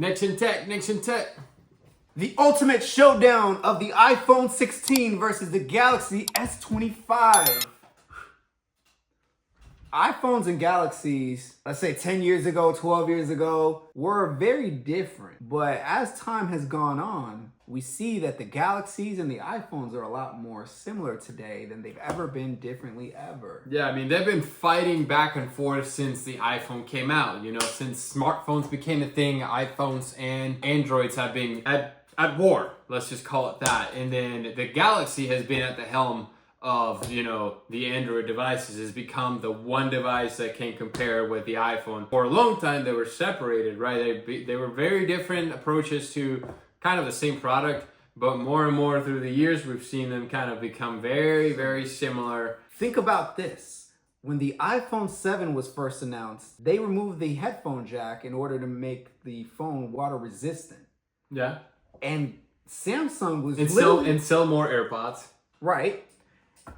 Next in tech. The ultimate showdown of the iPhone 16 versus the Galaxy S25. iPhones and Galaxies, let's say 10 years ago, 12 years ago, were very different. But as time has gone on, we see that the Galaxies and the iPhones are a lot more similar today than they've ever been differently ever. Yeah, I mean, they've been fighting back and forth since the iPhone came out. You know, since smartphones became a thing, iPhones and Androids have been at war, let's just call it that. And then the Galaxy has been at the helm of, you know, the Android devices, has become the one device that can compare with the iPhone. For a long time, they were separated, right? They were very different approaches to kind of the same product, but more and more through the years, we've seen them kind of become very, very similar. Think about this. When the iPhone 7 was first announced, they removed the headphone jack in order to make the phone water resistant. Yeah. And Samsung was and sell more AirPods. Right.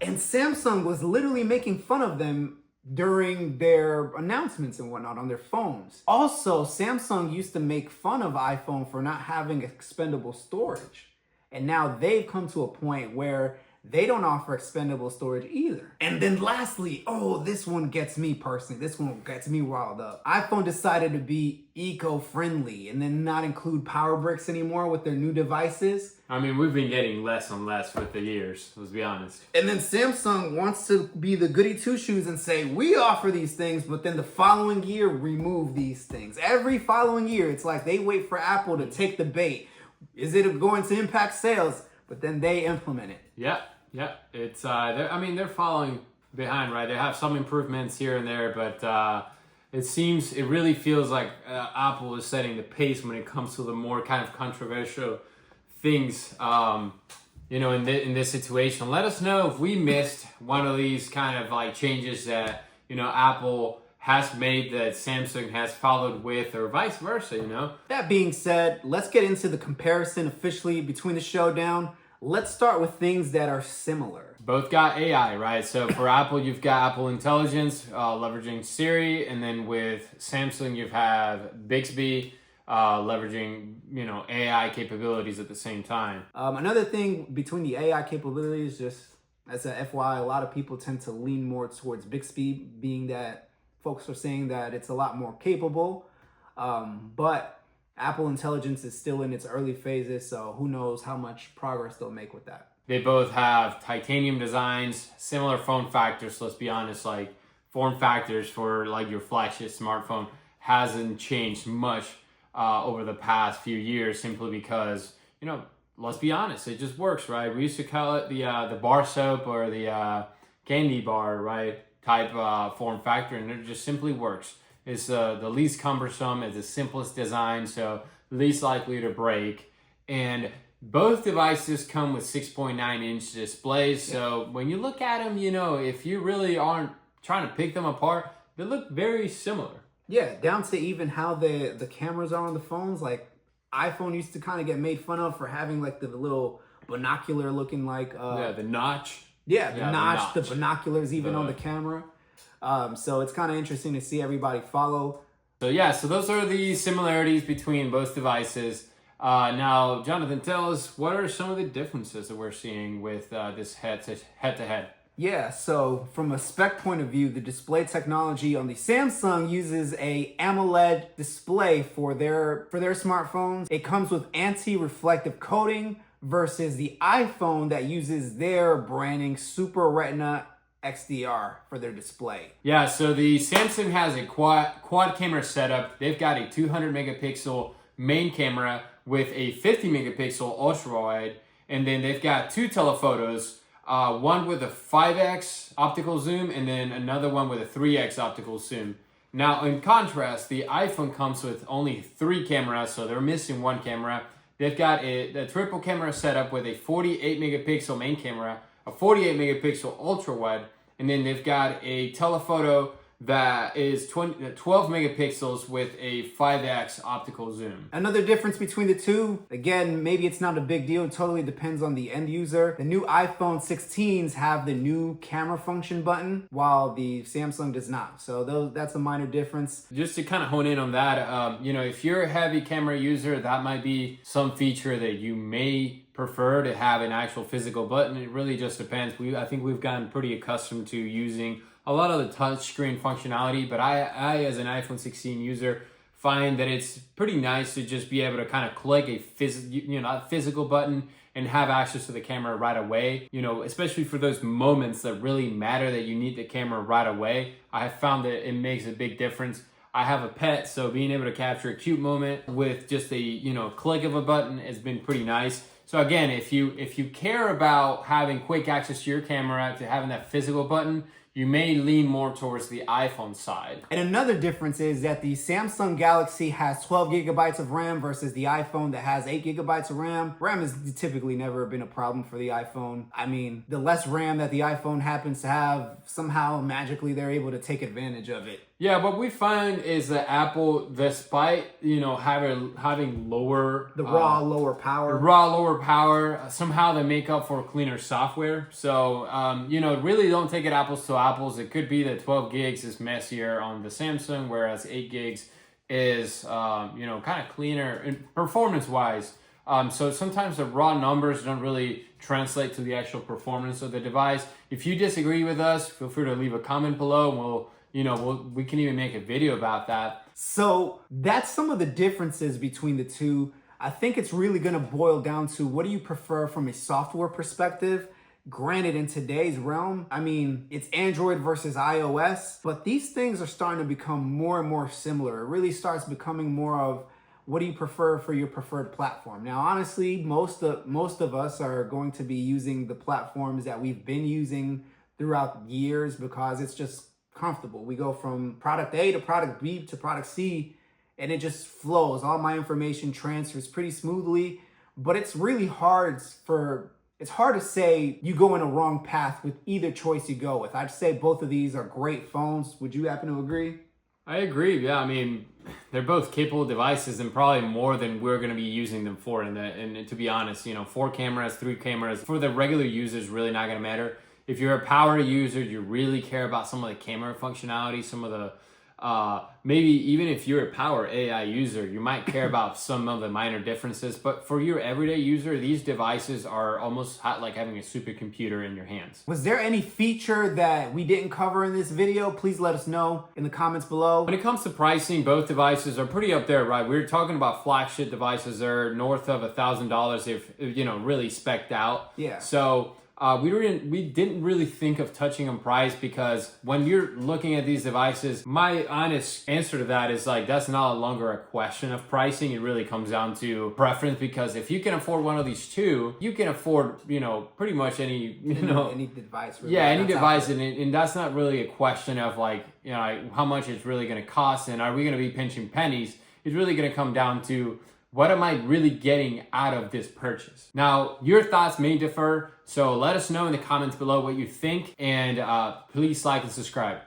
And Samsung was literally making fun of them during their announcements and whatnot on their phones. Also, Samsung used to make fun of iPhone for not having expendable storage. And now they've come to a point where they don't offer expendable storage either. And then lastly, this one gets me personally. This one gets me riled up. iPhone decided to be eco-friendly and then not include power bricks anymore with their new devices. I mean, we've been getting less and less with the years, let's be honest. And then Samsung wants to be the goody two-shoes and say, we offer these things, but then the following year, remove these things. Every following year, it's like they wait for Apple to take the bait. Is it going to impact sales? But then they implement it. Yeah. It's they're following behind, right? They have some improvements here and there, but it really feels like Apple is setting the pace when it comes to the more kind of controversial things, in this situation. Let us know if we missed one of these kind of like changes that, Apple has made that Samsung has followed with, or vice versa, That being said, let's get into the comparison officially between the showdown. Let's start with things that are similar. Both got AI, right? So for Apple, you've got Apple Intelligence, leveraging Siri, and then with Samsung, you have Bixby, leveraging, AI capabilities at the same time. Another thing between the AI capabilities, just as a FYI, a lot of people tend to lean more towards Bixby, being that folks are saying that it's a lot more capable, but Apple Intelligence is still in its early phases, so who knows how much progress they'll make with that. They both have titanium designs, similar form factors. Let's be honest, like form factors for like your flagship smartphone hasn't changed much over the past few years, simply because, let's be honest, it just works, right? We used to call it the bar soap or the candy bar, right, type form factor, and it just simply works. It's the least cumbersome, it's the simplest design, so least likely to break. And both devices come with 6.9-inch displays, so when you look at them, if you really aren't trying to pick them apart, they look very similar. Yeah, down to even how the cameras are on the phones. Like, iPhone used to kind of get made fun of for having like the little binocular looking like... the notch. Yeah, the notch, the binoculars even on the camera. So it's kind of interesting to see everybody follow. So those are the similarities between both devices. Now, Jonathan, tell us, what are some of the differences that we're seeing with this head-to-head? Yeah, so from a spec point of view, the display technology on the Samsung uses a AMOLED display for their smartphones. It comes with anti-reflective coating versus the iPhone that uses their branding Super Retina XDR for their display. Yeah, so the Samsung has a quad camera setup. They've got a 200 megapixel main camera with a 50 megapixel ultra wide, and then they've got two telephotos, one with a 5x optical zoom and then another one with a 3x optical zoom. Now, in contrast, the iPhone comes with only 3 cameras, so they're missing one camera. They've got a triple camera setup with a 48 megapixel main camera, a 48 megapixel ultra wide, and then they've got a telephoto that is 12 megapixels with a 5x optical zoom. Another difference between the two, again, maybe it's not a big deal. It totally depends on the end user. The new iPhone 16s have the new camera function button, while the Samsung does not. So that's a minor difference. Just to kind of hone in on that, you know, if you're a heavy camera user, that might be some feature that you may prefer to have an actual physical button. It really just depends. I think we've gotten pretty accustomed to using a lot of the touchscreen functionality, but I as an iPhone 16 user find that it's pretty nice to just be able to kind of click a physical button and have access to the camera right away, you know, especially for those moments that really matter that you need the camera right away. I have found that it makes a big difference. I have a pet, so being able to capture a cute moment with just a, you know, click of a button has been pretty nice. So again, if you care about having quick access to your camera, to having that physical button, you may lean more towards the iPhone side. And another difference is that the Samsung Galaxy has 12 gigabytes of RAM versus the iPhone that has 8 gigabytes of RAM. RAM has typically never been a problem for the iPhone. I mean, the less RAM that the iPhone happens to have, somehow magically they're able to take advantage of it. Yeah, what we find is that Apple, despite, you know, having lower lower power, somehow they make up for cleaner software. So, you know, really don't take it apples to apples. It could be that 12 gigs is messier on the Samsung, whereas 8 gigs is, you know, kind of cleaner performance-wise. So sometimes the raw numbers don't really translate to the actual performance of the device. If you disagree with us, feel free to leave a comment below, and we can even make a video about that. So that's some of the differences between the two. I think it's really going to boil down to, what do you prefer from a software perspective? Granted, in today's realm, I mean, it's Android versus iOS, but these things are starting to become more and more similar. It really starts becoming more of, what do you prefer for your preferred platform? Now, honestly, most of us are going to be using the platforms that we've been using throughout years, because it's just comfortable. We go from product A to product B to product C, and it just flows. All my information transfers pretty smoothly, but it's really hard to say you go in a wrong path with either choice you go with. I'd say both of these are great phones. Would you happen to agree? I agree. Yeah, I mean, they're both capable devices, and probably more than we're going to be using them for. And to be honest, you know, 4 cameras, 3 cameras, for the regular users, really not going to matter. If you're a power user, you really care about some of the camera functionality, some of the, maybe even if you're a power AI user, you might care about some of the minor differences. But for your everyday user, these devices are almost like having a supercomputer in your hands. Was there any feature that we didn't cover in this video? Please let us know in the comments below. When it comes to pricing, both devices are pretty up there, right? We're talking about flagship devices. They're north of $1,000 if, you know, really spec'd out. Yeah. So we didn't really think of touching on price, because when you're looking at these devices, my honest answer to that is like, that's no longer a question of pricing. It really comes down to preference, because if you can afford one of these two, you can afford, you know, pretty much any device. Really. Yeah, any device, and that's not really a question of like, you know, how much it's really going to cost and are we going to be pinching pennies. It's really going to come down to, what am I really getting out of this purchase? Now, your thoughts may differ, so let us know in the comments below what you think, and please like and subscribe.